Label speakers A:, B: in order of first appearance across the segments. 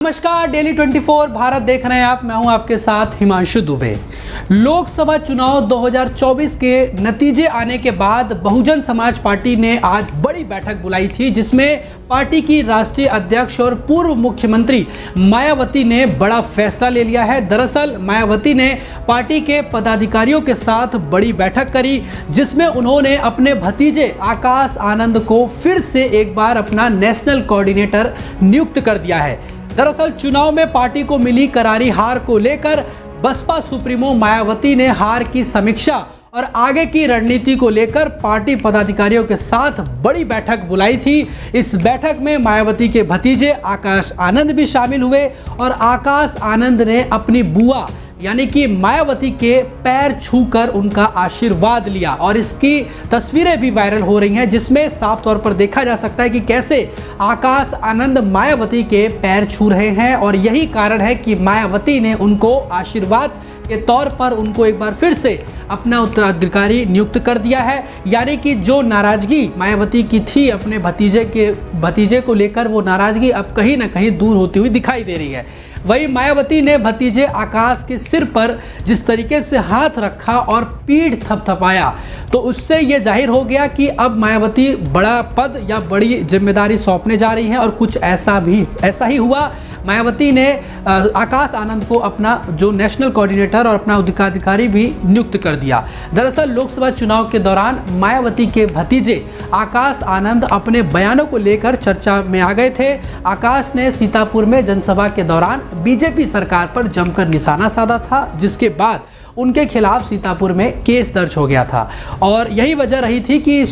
A: नमस्कार, डेली 24 भारत देख रहे हैं आप। मैं हूं आपके साथ हिमांशु दुबे। लोकसभा चुनाव 2024 के नतीजे आने के बाद बहुजन समाज पार्टी ने आज बड़ी बैठक बुलाई थी, जिसमें पार्टी की राष्ट्रीय अध्यक्ष और पूर्व मुख्यमंत्री मायावती ने बड़ा फैसला ले लिया है। दरअसल मायावती ने पार्टी के पदाधिकारियों के साथ बड़ी बैठक करी, जिसमें उन्होंने अपने भतीजे आकाश आनंद को फिर से एक बार अपना नेशनल कोऑर्डिनेटर नियुक्त कर दिया है। दरअसल चुनाव में पार्टी को मिली करारी हार को लेकर बसपा सुप्रीमो मायावती ने हार की समीक्षा और आगे की रणनीति को लेकर पार्टी पदाधिकारियों के साथ बड़ी बैठक बुलाई थी। इस बैठक में मायावती के भतीजे आकाश आनंद भी शामिल हुए और आकाश आनंद ने अपनी बुआ यानी कि मायावती के पैर छूकर उनका आशीर्वाद लिया और इसकी तस्वीरें भी वायरल हो रही हैं, जिसमें साफ तौर पर देखा जा सकता है कि कैसे आकाश आनंद मायावती के पैर छू रहे हैं। और यही कारण है कि मायावती ने उनको आशीर्वाद के तौर पर उनको एक बार फिर से अपना उत्तराधिकारी नियुक्त कर दिया है। यानी कि जो नाराजगी मायावती की थी अपने भतीजे को लेकर, वो नाराजगी अब कहीं ना कहीं दूर होती हुई दिखाई दे रही है। वही मायावती ने भतीजे आकाश के सिर पर जिस तरीके से हाथ रखा और पीठ थपथपाया, तो उससे ये जाहिर हो गया कि अब मायावती बड़ा पद या बड़ी जिम्मेदारी सौंपने जा रही हैं। और कुछ ऐसा ही हुआ। मायावती ने आकाश आनंद को अपना जो नेशनल कोऑर्डिनेटर और अपना उत्तराधिकारी भी नियुक्त कर दिया। दरअसल लोकसभा चुनाव के दौरान मायावती के भतीजे आकाश आनंद अपने बयानों को लेकर चर्चा में आ गए थे। आकाश ने सीतापुर में जनसभा के दौरान बीजेपी सरकार पर जमकर निशाना साधा था, जिसके बाद उनके खिलाफ सीतापुर में केस दर्ज हो गया था। और यही वजह रही थी कि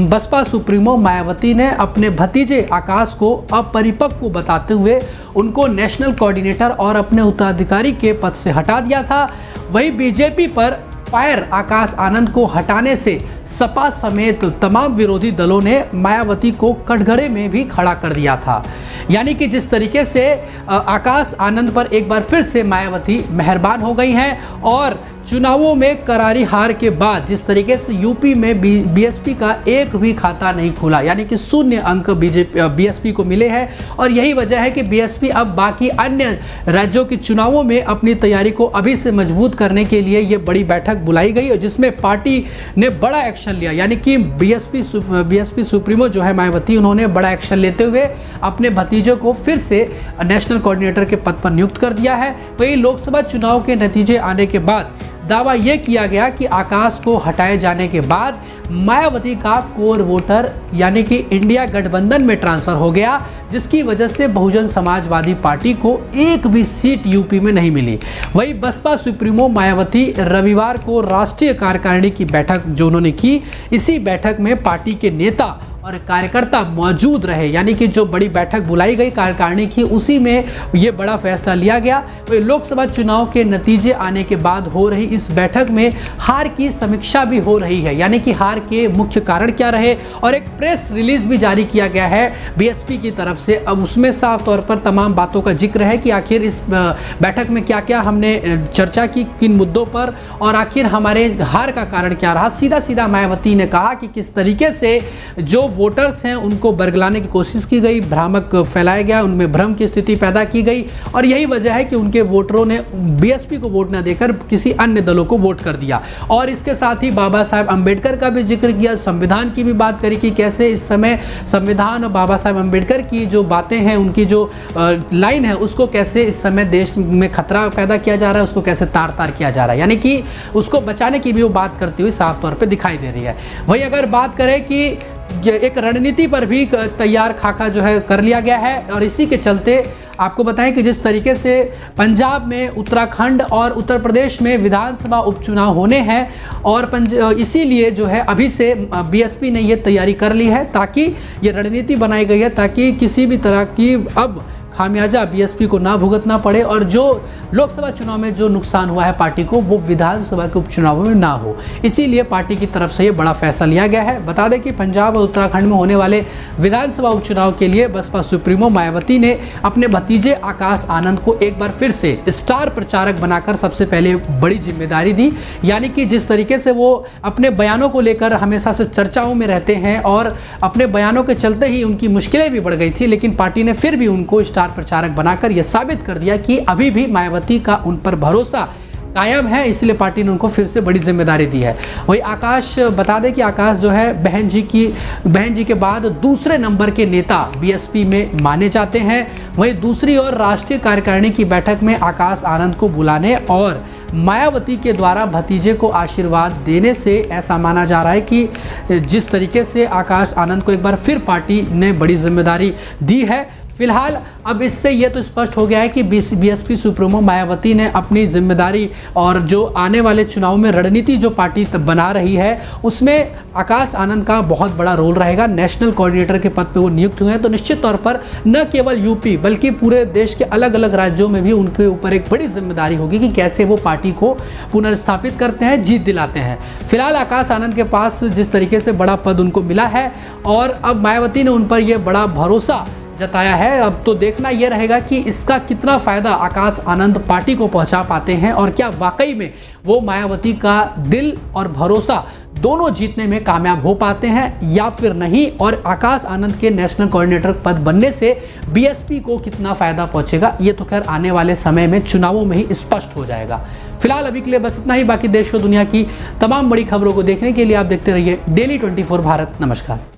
A: बसपा सुप्रीमो मायावती ने अपने भतीजे आकाश को अपरिपक्व बताते हुए उनको नेशनल कोऑर्डिनेटर और अपने उत्तराधिकारी के पद से हटा दिया था। वही बीजेपी पर फायर आकाश आनंद को हटाने से सपा समेत तमाम विरोधी दलों ने मायावती को कटघरे में भी खड़ा कर दिया था। यानी कि जिस तरीके से आकाश आनंद पर एक बार फिर से मायावती मेहरबान हो गई हैं और चुनावों में करारी हार के बाद जिस तरीके से यूपी में बीएसपी का एक भी खाता नहीं खुला, यानी कि 0 अंक बीएसपी को मिले हैं। और यही वजह है कि बीएसपी अब बाकी अन्य राज्यों के चुनावों में अपनी तैयारी को अभी से मजबूत करने के लिए ये बड़ी बैठक बुलाई गई और जिसमें पार्टी ने बड़ा एक्शन लिया। यानी कि बीएसपी सुप्रीमो जो है मायावती, उन्होंने बड़ा एक्शन लेते हुए अपने भतीजों को फिर से नेशनल कोऑर्डिनेटर के पद पर नियुक्त कर दिया है। वही लोकसभा चुनाव के नतीजे आने के बाद दावा यह किया गया कि आकाश को हटाए जाने के बाद मायावती का कोर वोटर यानी कि इंडिया गठबंधन में ट्रांसफर हो गया, जिसकी वजह से बहुजन समाजवादी पार्टी को एक भी सीट यूपी में नहीं मिली। वही बसपा सुप्रीमो मायावती रविवार को राष्ट्रीय कार्यकारिणी की बैठक जो उन्होंने की, इसी बैठक में पार्टी के नेता और कार्यकर्ता मौजूद रहे। यानी कि जो बड़ी बैठक बुलाई गई कार्यकारिणी की, उसी में ये बड़ा फैसला लिया गया। वही लोकसभा चुनाव के नतीजे आने के बाद हो रही इस बैठक में हार की समीक्षा भी हो रही है, यानी कि हार के मुख्य कारण क्या रहे। और एक प्रेस रिलीज भी जारी किया गया है बीएसपी की तरफ से। अब उसमें साफ तौर पर तमाम बातों का जिक्र है कि आखिर इस बैठक में क्या क्या हमने चर्चा की, किन मुद्दों पर, और आखिर हमारे हार का कारण क्या रहा। सीधा सीधा मायावती ने कहा कि किस तरीके से जो वोटर्स हैं उनको बरगलाने की कोशिश की गई, भ्रामक फैलाया गया, उनमें भ्रम की स्थिति पैदा की गई और यही वजह है कि उनके वोटरों ने बीएसपी को वोट न देकर किसी अन्य दलों को वोट कर दिया। और इसके साथ ही बाबा साहेब अंबेडकर का भी जिक्र किया, संविधान की भी बात करी कि कैसे इस समय संविधान और बाबा साहेब अंबेडकर की जो बातें हैं, उनकी जो लाइन है, उसको कैसे इस समय देश में खतरा पैदा किया जा रहा है, उसको कैसे तार तार किया जा रहा है, यानी कि उसको बचाने की भी वो बात करती हुई साफ तौर पर दिखाई दे रही है। वही अगर बात करें कि एक रणनीति पर भी तैयार खाका जो है कर लिया गया है और इसी के चलते आपको बताएं कि जिस तरीके से पंजाब में, उत्तराखंड और उत्तर प्रदेश में विधानसभा उपचुनाव होने हैं और इसीलिए जो है अभी से बीएसपी ने ये तैयारी कर ली है, ताकि ये रणनीति बनाई गई है ताकि किसी भी तरह की अब खामियाजा बीएसपी को ना भुगतना पड़े और जो लोकसभा चुनाव में जो नुकसान हुआ है पार्टी को, वो विधानसभा के उपचुनावों में ना हो। इसीलिए पार्टी की तरफ से ये बड़ा फैसला लिया गया है। बता दें कि पंजाब और उत्तराखंड में होने वाले विधानसभा उपचुनाव के लिए बसपा सुप्रीमो मायावती ने अपने भतीजे आकाश आनंद को एक बार फिर से स्टार प्रचारक बनाकर सबसे पहले बड़ी जिम्मेदारी दी। यानी कि जिस तरीके से वो अपने बयानों को लेकर हमेशा से चर्चाओं में रहते हैं और अपने बयानों के चलते ही उनकी मुश्किलें भी बढ़ गई थी, लेकिन पार्टी ने फिर भी उनको स्टार स्टार प्रचारक बनाकर यह साबित कर दिया कि अभी भी मायावती का उन पर भरोसा कायम है, इसलिए पार्टी ने उनको फिर से बड़ी जिम्मेदारी दी है। वही आकाश, बता दें कि आकाश जो है बहन जी के बाद दूसरे नंबर के नेता बीएसपी में माने जाते हैं। वहीं दूसरी ओर राष्ट्रीय कार्यकारिणी की बैठक में आकाश आनंद को बुलाने और मायावती के द्वारा भतीजे को आशीर्वाद देने से ऐसा माना जा रहा है कि जिस तरीके से आकाश आनंद को एक बार फिर पार्टी ने बड़ी जिम्मेदारी दी है। फिलहाल अब इससे यह तो स्पष्ट हो गया है कि बीएसपी सुप्रीमो मायावती ने अपनी जिम्मेदारी और जो आने वाले चुनाव में रणनीति जो पार्टी बना रही है उसमें आकाश आनंद का बहुत बड़ा रोल रहेगा। नेशनल कोऑर्डिनेटर के पद पे वो नियुक्त हुए हैं, तो निश्चित तौर पर न केवल यूपी बल्कि पूरे देश के अलग अलग राज्यों में भी उनके ऊपर एक बड़ी जिम्मेदारी होगी कि कैसे वो पार्टी को पुनर्स्थापित करते हैं, जीत दिलाते हैं। फिलहाल आकाश आनंद के पास जिस तरीके से बड़ा पद उनको मिला है और अब मायावती ने उन पर यह बड़ा भरोसा जताया है, अब तो देखना यह रहेगा कि इसका कितना फायदा आकाश आनंद पार्टी को पहुंचा पाते हैं और क्या वाकई में वो मायावती का दिल और भरोसा दोनों जीतने में कामयाब हो पाते हैं या फिर नहीं, और आकाश आनंद के नेशनल कोऑर्डिनेटर पद बनने से बीएसपी को कितना फायदा पहुंचेगा, ये तो खैर आने वाले समय में चुनावों में ही स्पष्ट हो जाएगा। फिलहाल अभी के लिए बस इतना ही। बाकी देश और दुनिया की तमाम बड़ी खबरों को देखने के लिए आप देखते रहिए डेली 24 भारत। नमस्कार।